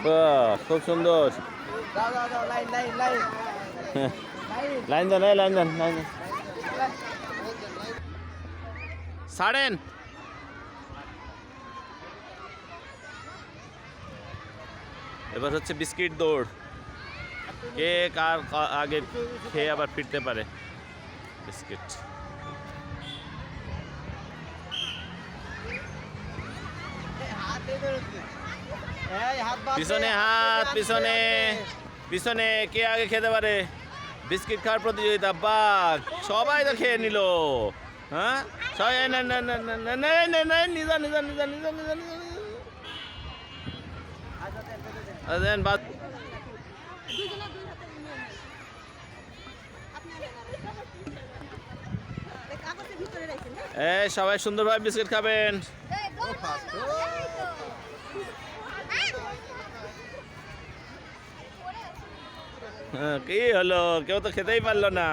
বাহ, খুব সুন্দর। লাইন দেন, লাইন দেন, লাইন দেন। ছাড়েন। এবার হচ্ছে বিস্কিট দৌড়, কে কার আগে খেয়ে আবার ফিরতে পারে বিস্কিট। পিছনে হাত, পিছনে পিছনে, কে আগে খেতে পারে বিস্কিট খাওয়ার প্রতিযোগিতা। বাঘ সবাই তো খেয়ে নিল। হ্যাঁ, সবাই নিজা নিজা নিজা নিজা নিজা দেন। সবাই সুন্দরভাবে বিস্কিট খাবেন। কি হলো, কেউ তো খেতেই পারলো না।